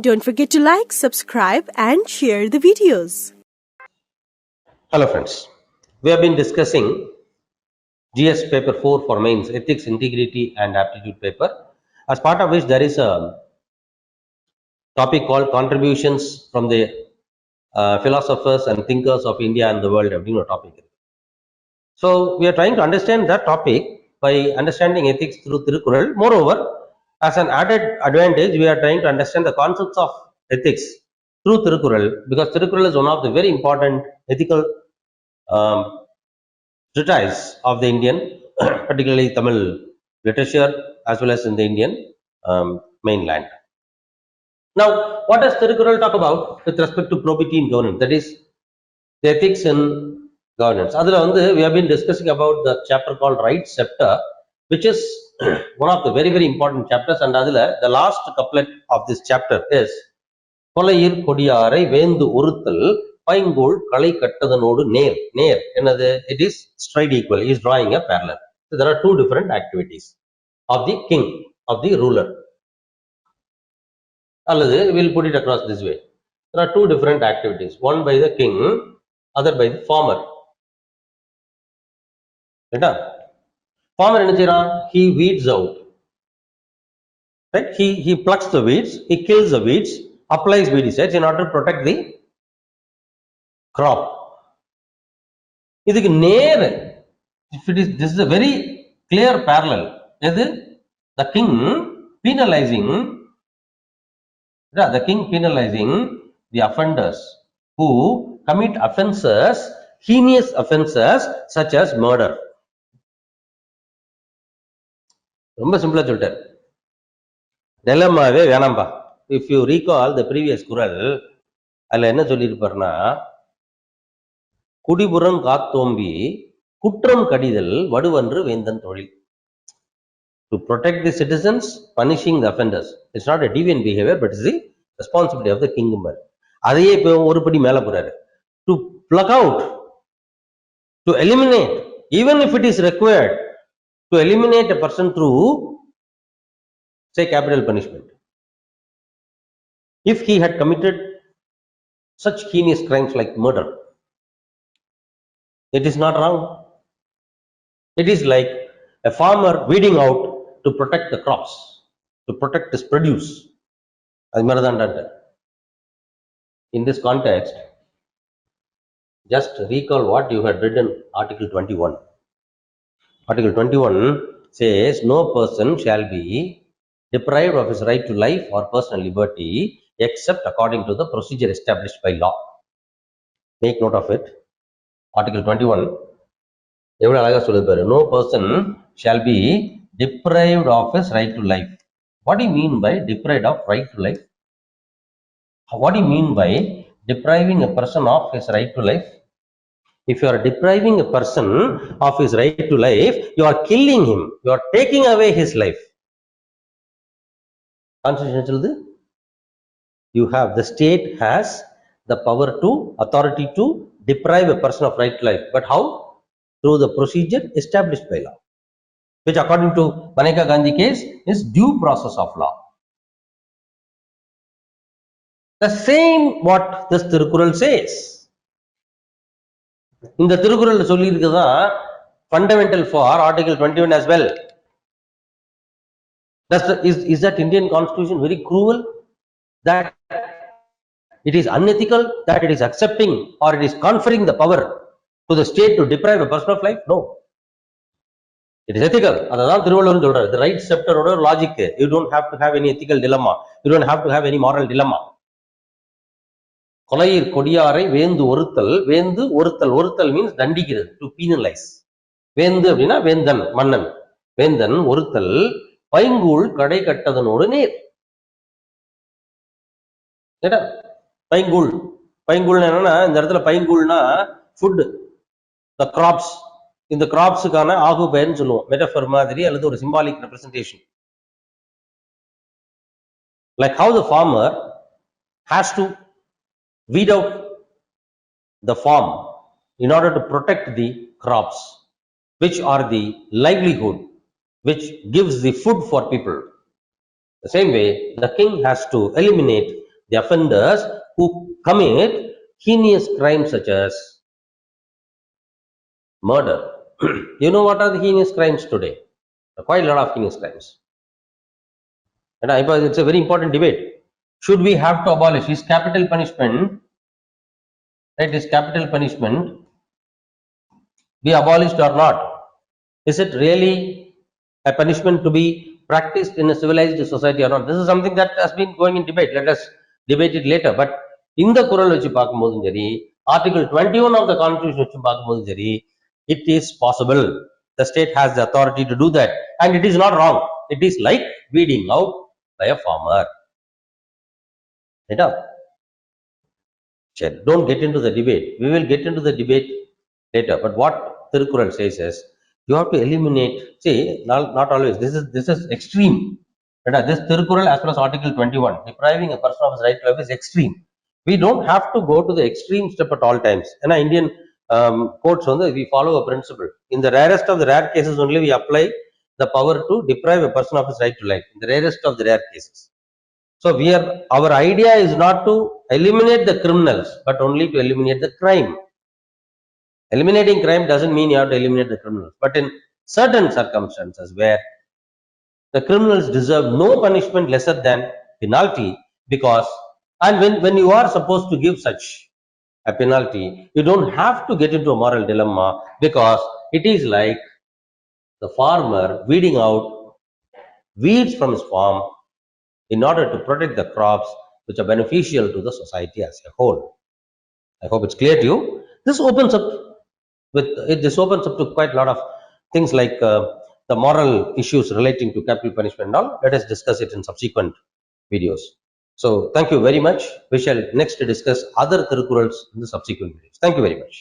Don't forget to like, subscribe and share the videos. Hello friends, we have been discussing GS paper 4 for mains, ethics, integrity and aptitude paper, as part of which there is a topic called contributions from the philosophers and thinkers of India and the world. Topic. So we are trying to understand that topic by understanding ethics through Tirukkural. Moreover, as an added advantage, we are trying to understand the concepts of ethics through Tirukkural, because Tirukkural is one of the very important ethical treatise of the Indian, particularly Tamil literature, as well as in the Indian mainland. Now, what does Tirukkural talk about with respect to probity in governance? That is, the ethics in governance. We have been discussing about the chapter called Right Scepter, which is one of the very, very important chapters. And the last couplet of this chapter is Kolayir Kodiyare Vendu Urutal Paingol Kalai Kattadanodu Near. It is straight equal. He is drawing a parallel. So there are two different activities of the king, of the ruler. We will put it across this way. There are two different activities. One by the king, other by the farmer. Farmer, he weeds out. Right? He plucks the weeds, he kills the weeds, applies weedicides in order to protect the crop. This is a very clear parallel. The king penalizing the offenders who commit offences, heinous offences such as murder. Romba simple சொல்லிட்டார். Dilemmaவே வேணாம்பா. If you recall the previous குறள், அதுல என்ன சொல்லியிருப்பார்னா, குடிபுறம் காத்தோம்பி குற்றம் கடிதல் வடுவன்று வேந்தன் தொழில். To protect the citizens, punishing the offenders. It's not a deviant behavior, but it's the responsibility of the king. அதையே இப்போ ஒரு படி மேல போறாரு. To pluck out, to eliminate, even if it is required, to eliminate a person through, say, capital punishment. If he had committed such heinous crimes like murder, it is not wrong. It is like a farmer weeding out to protect the crops, to protect his produce. In this context, just recall what you had read in Article 21. Article 21 says, no person shall be deprived of his right to life or personal liberty except according to the procedure established by law. Make note of it. Article 21. No person shall be deprived of his right to life. What do you mean by deprived of right to life? What do you mean by depriving a person of his right to life? If you are depriving a person of his right to life, you are killing him. You are taking away his life. Constitution, the state has the power to, authority to deprive a person of right to life. But how? Through the procedure established by law, which according to Maneka Gandhi case is due process of law. The same what this Tirukkural says. In the Tirukkural சொல்லியிருக்குதா fundamental for Article 21 as well. Is that Indian Constitution very cruel? That it is unethical? That it is accepting or it is conferring the power to the state to deprive a person of life? No. It is ethical. The right scepter or logic. You don't have to have any ethical dilemma. You don't have to have any moral dilemma. Kolayir Kodiyare Vendu Urutal. Vendu Urutal. Urutal means dandikirathu, to penalize. Vendu abdina Vendan, Mannan. Vendan Urutal Paingul Kadai Kattadanodu Near. Paingul. Paingul in the இடத்துல Paingulna food, the crops. In the crops ஆகு பெயர்னு சொல்லுவோம். Metaphor மாதிரி அல்லது ஒரு symbolic representation. Like how the farmer has to weed out the farm in order to protect the crops, which are the livelihood, which gives the food for people. The same way, the king has to eliminate the offenders who commit heinous crimes such as murder. You know what are the heinous crimes today? Quite a lot of heinous crimes. And it's a very important debate. Should we have to abolish? Is capital punishment, right? Is capital punishment be abolished or not? Is it really a punishment to be practiced in a civilized society or not? This is something that has been going in debate. Let us debate it later. But in the Kural வச்சு பார்க்கும்போதும் சரி, Article 21 of the Constitution வச்சு பார்க்கும்போதும் சரி, it is possible. The state has the authority to do that, and it is not wrong. It is like weeding out by a farmer. Right? Don't get into the debate. We will get into the debate later. But what Thirukural says is, you have to eliminate. See, not always. This is extreme. Right? This Thirukural as well as Article 21, depriving a person of his right to life, is extreme. We don't have to go to the extreme step at all times. And Indian courts, we follow a principle. In the rarest of the rare cases only, we apply the power to deprive a person of his right to life. In the rarest of the rare cases. So our idea is not to eliminate the criminals, but only to eliminate the crime. Eliminating crime doesn't mean you have to eliminate the criminals. But in certain circumstances where the criminals deserve no punishment lesser than penalty, because, and when you are supposed to give such a penalty, you don't have to get into a moral dilemma, because it is like the farmer weeding out weeds from his farm in order to protect the crops which are beneficial to the society as a whole. I hope it's clear to you. This opens up to quite a lot of things like the moral issues relating to capital punishment and all. Let us discuss it in subsequent videos. So thank you very much. We shall next discuss other Thirukurals in the subsequent videos. Thank you very much.